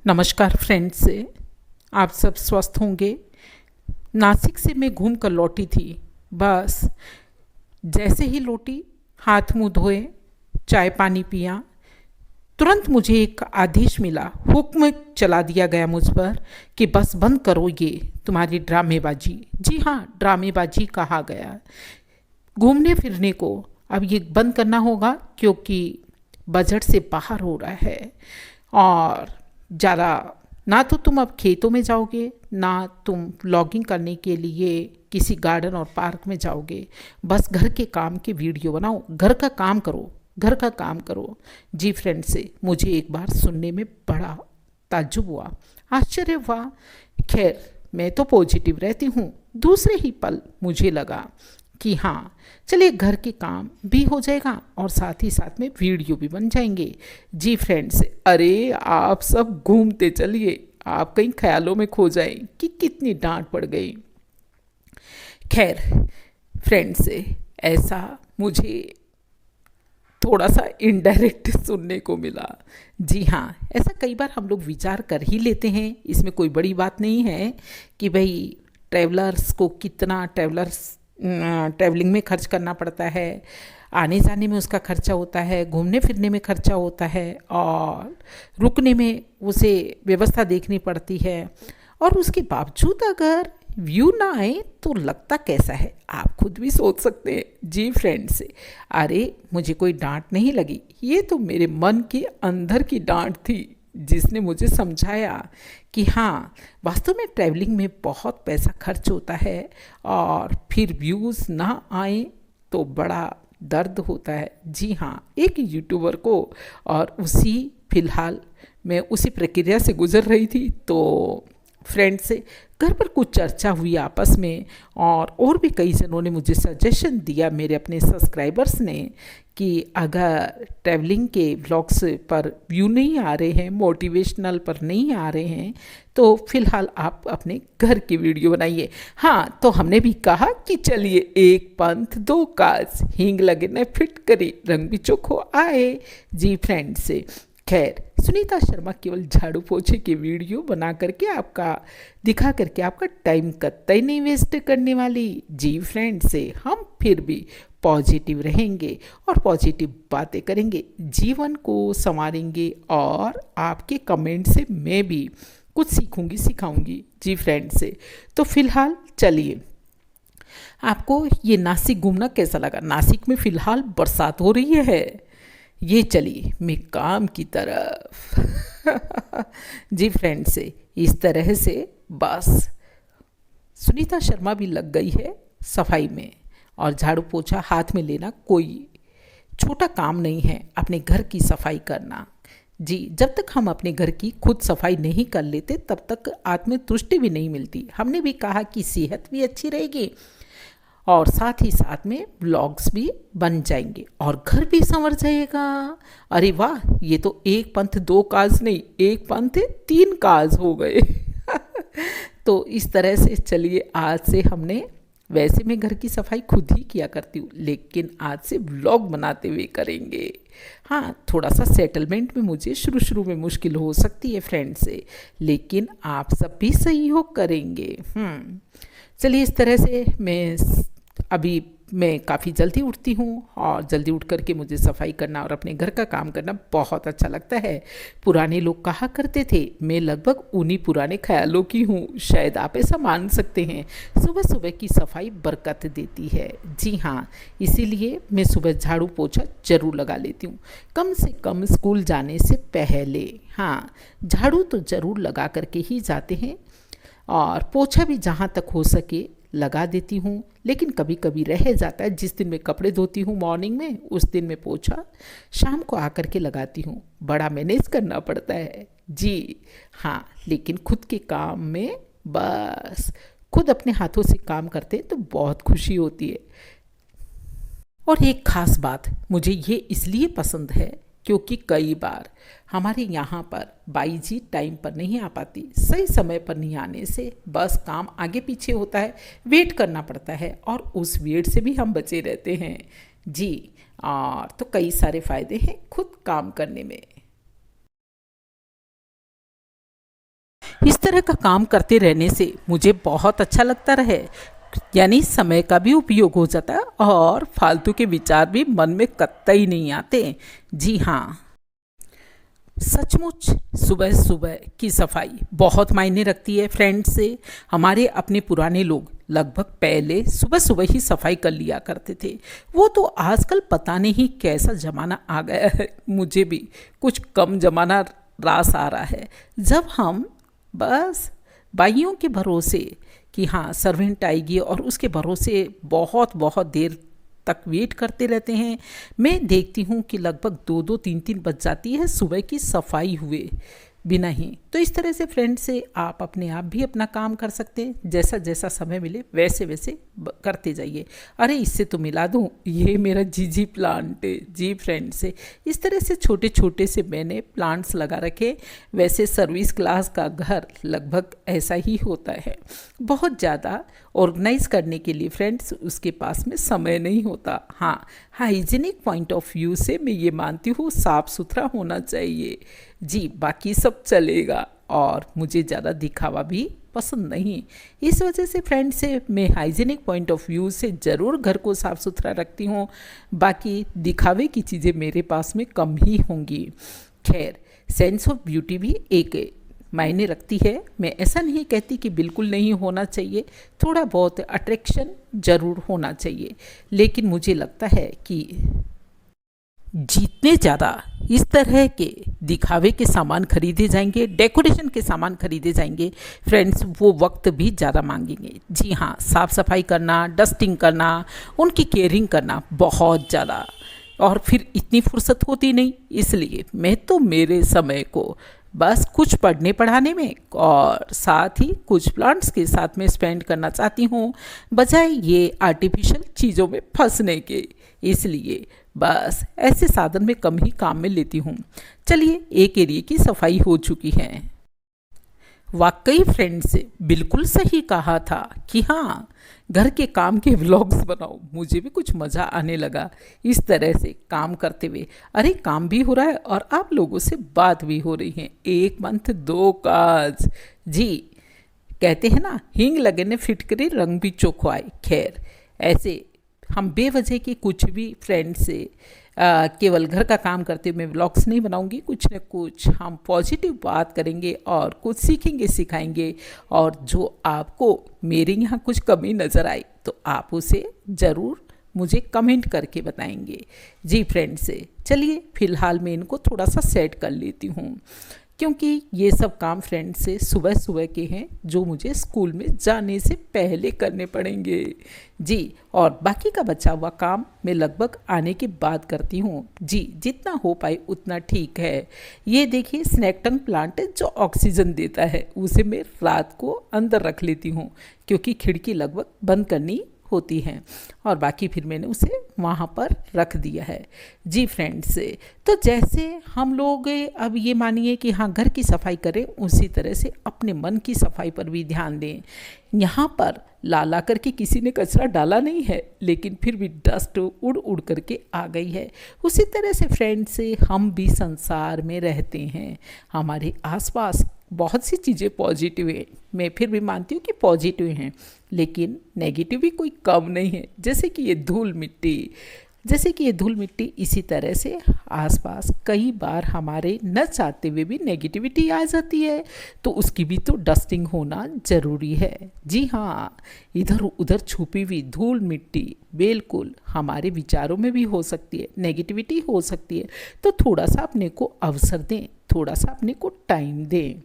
नमस्कार फ्रेंड्स, आप सब स्वस्थ होंगे। नासिक से मैं घूम कर लौटी थी। बस जैसे ही लौटी, हाथ मुंह धोए, चाय पानी पिया, तुरंत मुझे एक आदेश मिला, हुक्म चला दिया गया मुझ पर कि बस बंद करो ये तुम्हारी ड्रामेबाजी। जी हाँ, ड्रामेबाजी कहा गया। घूमने फिरने को अब ये बंद करना होगा क्योंकि बजट से बाहर हो रहा है। और ज़्यादा ना तो तुम अब खेतों में जाओगे, ना तुम व्लॉगिंग करने के लिए किसी गार्डन और पार्क में जाओगे। बस घर के काम के वीडियो बनाओ, घर का काम करो, घर का काम करो। जी फ्रेंड से मुझे एक बार सुनने में बड़ा ताज्जुब हुआ, आश्चर्य हुआ। खैर, मैं तो पॉजिटिव रहती हूँ। दूसरे ही पल मुझे लगा कि हाँ, चलिए घर के काम भी हो जाएगा और साथ ही साथ में वीडियो भी बन जाएंगे। जी फ्रेंड्स, अरे आप सब घूमते चलिए, आप कहीं ख्यालों में खो जाएं कि कितनी डांट पड़ गई। खैर फ्रेंड्स, ऐसा मुझे थोड़ा सा इनडायरेक्ट सुनने को मिला। जी हाँ, ऐसा कई बार हम लोग विचार कर ही लेते हैं। इसमें कोई बड़ी बात नहीं है कि भाई ट्रैवलर्स को कितना ट्रैवलिंग में खर्च करना पड़ता है, आने जाने में उसका खर्चा होता है, घूमने फिरने में खर्चा होता है, और रुकने में उसे व्यवस्था देखनी पड़ती है। और उसके बावजूद अगर व्यू ना आए तो लगता कैसा है, आप खुद भी सोच सकते हैं। जी फ्रेंड्स, अरे मुझे कोई डांट नहीं लगी, ये तो मेरे मन के अंदर की डांट थी जिसने मुझे समझाया कि हाँ, वास्तव में ट्रैवलिंग में बहुत पैसा खर्च होता है और फिर व्यूज़ ना आए तो बड़ा दर्द होता है। जी हाँ, एक यूट्यूबर को, और फिलहाल मैं उसी प्रक्रिया से गुजर रही थी, तो फ्रेंड से घर पर कुछ चर्चा हुई आपस में, और भी कई जनों ने मुझे सजेशन दिया, मेरे अपने सब्सक्राइबर्स ने, कि अगर ट्रैवलिंग के व्लॉग्स पर व्यू नहीं आ रहे हैं, मोटिवेशनल पर नहीं आ रहे हैं, तो फिलहाल आप अपने घर की वीडियो बनाइए। हाँ, तो हमने भी कहा कि चलिए, एक पंथ दो काज, हींग लगे न फिट करी, रंग भी चोखो आए। जी फ्रेंड से खैर, सुनीता शर्मा केवल झाड़ू पोछे की वीडियो बना करके दिखा करके आपका टाइम कतई नहीं वेस्ट करने वाली। जी फ्रेंड से हम फिर भी पॉजिटिव रहेंगे और पॉजिटिव बातें करेंगे, जीवन को संवारेंगे, और आपके कमेंट से मैं भी कुछ सीखूंगी सिखाऊंगी। जी फ्रेंड से तो फिलहाल चलिए, आपको ये नासिक घूमना कैसा लगा? नासिक में फिलहाल बरसात हो रही है। ये चलिए मैं काम की तरफ। जी फ्रेंड से इस तरह से बस सुनीता शर्मा भी लग गई है सफाई में, और झाड़ू पोछा हाथ में लेना कोई छोटा काम नहीं है, अपने घर की सफाई करना। जी, जब तक हम अपने घर की खुद सफाई नहीं कर लेते तब तक आत्मतुष्टि भी नहीं मिलती। हमने भी कहा कि सेहत भी अच्छी रहेगी और साथ ही साथ में ब्लॉग्स भी बन जाएंगे और घर भी संवर जाएगा। अरे वाह, ये तो एक पंथ दो काज नहीं, एक पंथ तीन काज हो गए। तो इस तरह से चलिए, आज से हमने, वैसे मैं घर की सफाई खुद ही किया करती हूँ, लेकिन आज से व्लॉग बनाते हुए करेंगे। हाँ, थोड़ा सा सेटलमेंट में मुझे शुरू शुरू में मुश्किल हो सकती है फ्रेंड से, लेकिन आप सब भी सहयोग करेंगे। चलिए, इस तरह से मैं काफ़ी जल्दी उठती हूँ, और जल्दी उठ करके मुझे सफाई करना और अपने घर का काम करना बहुत अच्छा लगता है। पुराने लोग कहा करते थे, मैं लगभग उन्हीं पुराने ख्यालों की हूँ, शायद आप ऐसा मान सकते हैं। सुबह सुबह की सफाई बरकत देती है। जी हाँ, इसीलिए मैं सुबह झाड़ू पोछा जरूर लगा लेती हूँ, कम से कम स्कूल जाने से पहले। हाँ, झाड़ू तो ज़रूर लगा करके ही जाते हैं, और पोछा भी जहाँ तक हो सके लगा देती हूँ, लेकिन कभी कभी रह जाता है। जिस दिन मैं कपड़े धोती हूँ मॉर्निंग में, उस दिन मैं पोछा शाम को आकर के लगाती हूँ। बड़ा मैनेज करना पड़ता है। जी हाँ, लेकिन खुद के काम में बस खुद अपने हाथों से काम करते हैं तो बहुत खुशी होती है। और एक ख़ास बात मुझे ये इसलिए पसंद है क्योंकि कई बार हमारे यहाँ पर बाई जी टाइम पर नहीं आ पाती। सही समय पर नहीं आने से बस काम आगे पीछे होता है, वेट करना पड़ता है, और उस वेट से भी हम बचे रहते हैं। जी, और तो कई सारे फ़ायदे हैं खुद काम करने में। इस तरह का काम करते रहने से मुझे बहुत अच्छा लगता रहे, यानी समय का भी उपयोग हो जाता है और फालतू के विचार भी मन में कतई नहीं आते। जी हाँ, सचमुच सुबह सुबह की सफाई बहुत मायने रखती है फ्रेंड्स। से हमारे अपने पुराने लोग लगभग पहले सुबह सुबह ही सफाई कर लिया करते थे। वो तो आजकल पता नहीं कैसा ज़माना आ गया है, मुझे भी कुछ कम ज़माना रास आ रहा है, जब हम बस बाइयों के भरोसे कि हाँ सर्वेंट आएगी और उसके भरोसे बहुत बहुत देर तक वेट करते रहते हैं। मैं देखती हूँ कि लगभग 2-2 3-3 बज जाती है सुबह की सफाई हुए बिना ही। तो इस तरह से फ्रेंड से आप अपने आप भी अपना काम कर सकते हैं, जैसा जैसा समय मिले वैसे वैसे करते जाइए। अरे इससे तो मिला दूँ, ये मेरा जीजी प्लांट है। जी फ्रेंड से इस तरह से छोटे छोटे से मैंने प्लांट्स लगा रखे। वैसे सर्विस क्लास का घर लगभग ऐसा ही होता है, बहुत ज़्यादा ऑर्गेनाइज करने के लिए फ्रेंड्स उसके पास में समय नहीं होता। हाँ, हाइजीनिक पॉइंट ऑफ व्यू से मैं ये मानती हूँ साफ़ सुथरा होना चाहिए। जी, बाकी सब चलेगा और मुझे ज़्यादा दिखावा भी पसंद नहीं। इस वजह से फ्रेंड से मैं हाइजीनिक पॉइंट ऑफ व्यू से ज़रूर घर को साफ़ सुथरा रखती हूँ। बाकी दिखावे की चीज़ें मेरे पास में कम ही होंगी। खैर, सेंस ऑफ ब्यूटी भी एक मायने रखती है। मैं ऐसा नहीं कहती कि बिल्कुल नहीं होना चाहिए, थोड़ा बहुत अट्रैक्शन ज़रूर होना चाहिए, लेकिन मुझे लगता है कि जितने ज़्यादा इस तरह के दिखावे के सामान खरीदे जाएंगे, डेकोरेशन के सामान खरीदे जाएंगे फ्रेंड्स, वो वक्त भी ज़्यादा मांगेंगे। जी हाँ, साफ़ सफाई करना, डस्टिंग करना, उनकी केयरिंग करना बहुत ज़्यादा, और फिर इतनी फुर्सत होती नहीं। इसलिए मैं तो मेरे समय को बस कुछ पढ़ने पढ़ाने में और साथ ही कुछ प्लांट्स के साथ में स्पेंड करना चाहती हूँ, बजाय ये आर्टिफिशियल चीज़ों में फंसने के। इसलिए बस ऐसे साधन में कम ही काम में लेती हूँ। चलिए, एक एरिया की सफाई हो चुकी है। वाकई फ्रेंड्स से बिल्कुल सही कहा था कि हाँ, घर के काम के व्लॉग्स बनाओ। मुझे भी कुछ मज़ा आने लगा इस तरह से काम करते हुए। अरे काम भी हो रहा है और आप लोगों से बात भी हो रही है। एक मंथ दो काज। जी, कहते हैं ना, हींग लगे ने फिटकरी रंग भी चोखो आए। खैर, ऐसे हम बेवजह के कुछ भी फ्रेंड से केवल घर का काम करते हुए मैं व्लॉग्स नहीं बनाऊंगी। कुछ न कुछ हम पॉजिटिव बात करेंगे और कुछ सीखेंगे सिखाएंगे, और जो आपको मेरे यहाँ कुछ कमी नज़र आए तो आप उसे ज़रूर मुझे कमेंट करके बताएंगे। जी फ्रेंड से चलिए, फ़िलहाल मैं इनको थोड़ा सा सेट कर लेती हूँ, क्योंकि ये सब काम फ्रेंड से सुबह सुबह के हैं जो मुझे स्कूल में जाने से पहले करने पड़ेंगे। जी, और बाकी का बचा हुआ काम मैं लगभग आने के बाद करती हूँ। जी, जितना हो पाए उतना ठीक है। ये देखिए, स्नैक टंग प्लांट है जो ऑक्सीजन देता है, उसे मैं रात को अंदर रख लेती हूँ क्योंकि खिड़की लगभग बंद करनी होती हैं, और बाकी फिर मैंने उसे वहाँ पर रख दिया है। जी फ्रेंड्स, तो जैसे हम लोग अब ये मानिए कि हाँ घर की सफाई करें, उसी तरह से अपने मन की सफाई पर भी ध्यान दें। यहाँ पर ला करके किसी ने कचरा डाला नहीं है, लेकिन फिर भी डस्ट उड़ उड़ करके आ गई है। उसी तरह से फ्रेंड्स, हम भी संसार में रहते हैं, हमारे आसपास बहुत सी चीज़ें पॉजिटिव हैं। मैं फिर भी मानती हूँ कि पॉजिटिव हैं, लेकिन नेगेटिव भी कोई कम नहीं है। जैसे कि ये धूल मिट्टी, इसी तरह से आसपास कई बार हमारे न चाहते हुए भी नेगेटिविटी आ जाती है, तो उसकी भी तो डस्टिंग होना ज़रूरी है। जी हाँ, इधर उधर छुपी हुई धूल मिट्टी बिल्कुल हमारे विचारों में भी हो सकती है, नेगेटिविटी हो सकती है। तो थोड़ा सा अपने को अवसर दें, थोड़ा सा अपने को टाइम दें,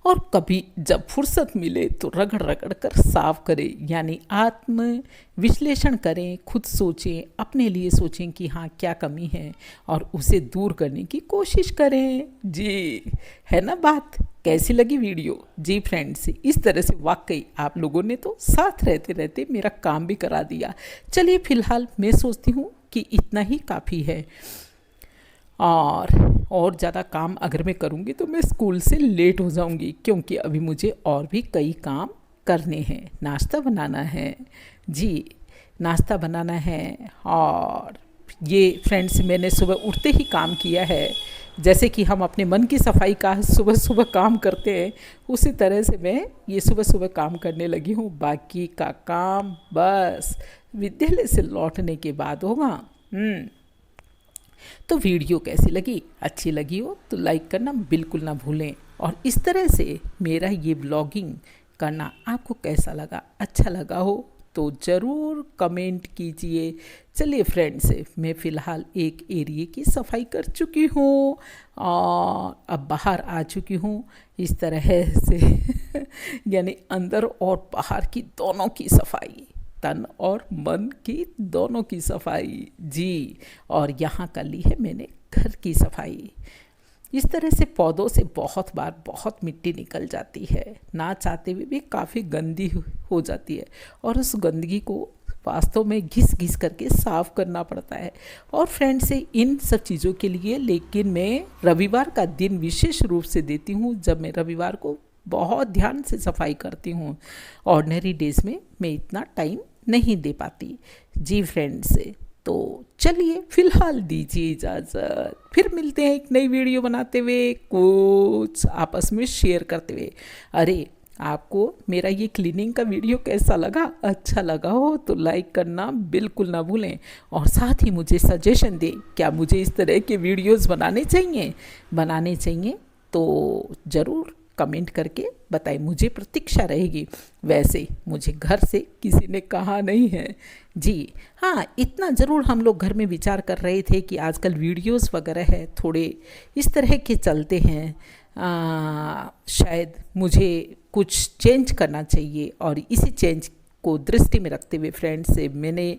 और कभी जब फुर्सत मिले तो रगड़ रगड़ कर साफ करें, यानी आत्म विश्लेषण करें, खुद सोचें, अपने लिए सोचें कि हाँ क्या कमी है और उसे दूर करने की कोशिश करें। जी, है ना बात? कैसी लगी वीडियो? जी फ्रेंड्स, इस तरह से वाकई आप लोगों ने तो साथ रहते रहते मेरा काम भी करा दिया। चलिए, फ़िलहाल मैं सोचती हूँ कि इतना ही काफ़ी है, और ज़्यादा काम अगर मैं करूँगी तो मैं स्कूल से लेट हो जाऊँगी, क्योंकि अभी मुझे और भी कई काम करने हैं। नाश्ता बनाना है, जी नाश्ता बनाना है, और ये फ्रेंड्स मैंने सुबह उठते ही काम किया है। जैसे कि हम अपने मन की सफाई का सुबह सुबह काम करते हैं, उसी तरह से मैं ये सुबह सुबह काम करने लगी हूँ। बाकी का काम बस विद्यालय से लौटने के बाद होगा। तो वीडियो कैसी लगी? अच्छी लगी हो तो लाइक करना बिल्कुल ना भूलें। और इस तरह से मेरा ये ब्लॉगिंग करना आपको कैसा लगा? अच्छा लगा हो तो ज़रूर कमेंट कीजिए। चलिए फ्रेंड्स, मैं फ़िलहाल एक एरिए की सफाई कर चुकी हूँ और अब बाहर आ चुकी हूँ इस तरह से यानी अंदर और बाहर की दोनों की सफाई, तन और मन की दोनों की सफाई जी। और यहाँ कर ली है मैंने घर की सफाई। इस तरह से पौधों से बहुत बार बहुत मिट्टी निकल जाती है, ना चाहते हुए भी काफ़ी गंदी हो जाती है और उस गंदगी को वास्तव में घिस घिस करके साफ़ करना पड़ता है। और फ्रेंड्स से इन सब चीज़ों के लिए लेकिन मैं रविवार का दिन विशेष रूप से देती हूँ, जब मैं रविवार को बहुत ध्यान से सफाई करती हूँ। ऑर्डिनरी डेज़ में मैं इतना टाइम नहीं दे पाती जी फ्रेंड्स। तो चलिए फ़िलहाल दीजिए इजाज़त, फिर मिलते हैं एक नई वीडियो बनाते हुए, कुछ आपस में शेयर करते हुए। अरे आपको मेरा ये क्लीनिंग का वीडियो कैसा लगा? अच्छा लगा हो तो लाइक करना बिल्कुल ना भूलें और साथ ही मुझे सजेशन दें, क्या मुझे इस तरह के वीडियोस बनाने चाहिए तो ज़रूर कमेंट करके बताएं, मुझे प्रतीक्षा रहेगी। वैसे मुझे घर से किसी ने कहा नहीं है जी। हाँ, इतना ज़रूर हम लोग घर में विचार कर रहे थे कि आजकल वीडियोस वगैरह है थोड़े इस तरह के चलते हैं, शायद मुझे कुछ चेंज करना चाहिए। और इसी चेंज को दृष्टि में रखते हुए फ्रेंड्स से मैंने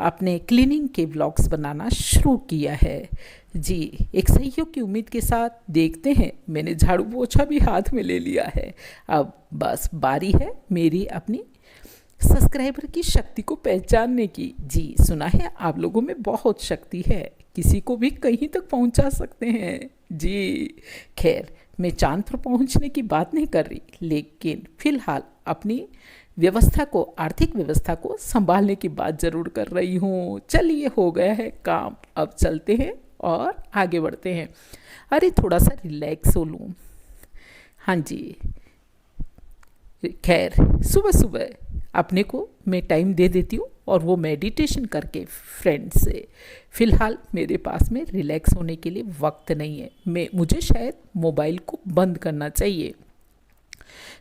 अपने क्लीनिंग के व्लॉग्स बनाना शुरू किया है जी। एक सहयोग की उम्मीद के साथ देखते हैं। मैंने झाड़ू पोछा भी हाथ में ले लिया है, अब बस बारी है मेरी अपनी सब्सक्राइबर की शक्ति को पहचानने की जी। सुना है आप लोगों में बहुत शक्ति है, किसी को भी कहीं तक पहुंचा सकते हैं जी। खैर, मैं चांद पर पहुंचने की बात नहीं कर रही, लेकिन फिलहाल अपनी व्यवस्था को, आर्थिक व्यवस्था को संभालने की बात ज़रूर कर रही हूँ। चलिए, हो गया है काम, अब चलते हैं और आगे बढ़ते हैं। अरे थोड़ा सा रिलैक्स हो लूँ। हाँ जी, खैर सुबह सुबह अपने को मैं टाइम दे देती हूँ और वो मेडिटेशन करके फ्रेंड्स से। फ़िलहाल मेरे पास में रिलैक्स होने के लिए वक्त नहीं है, मुझे शायद मोबाइल को बंद करना चाहिए।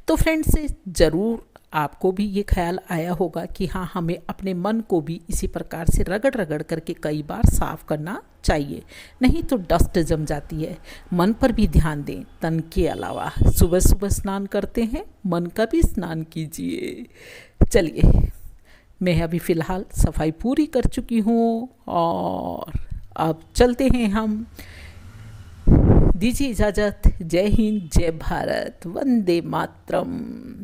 तो फ्रेंड्स से ज़रूर आपको भी ये ख्याल आया होगा कि हाँ, हमें अपने मन को भी इसी प्रकार से रगड़ रगड़ करके कई बार साफ़ करना चाहिए, नहीं तो डस्ट जम जाती है। मन पर भी ध्यान दें, तन के अलावा सुबह सुबह स्नान करते हैं, मन का भी स्नान कीजिए। चलिए, मैं अभी फ़िलहाल सफाई पूरी कर चुकी हूँ और अब चलते हैं हम। दीजिए इजाज़त। जय हिंद, जय भारत, वंदे मातरम।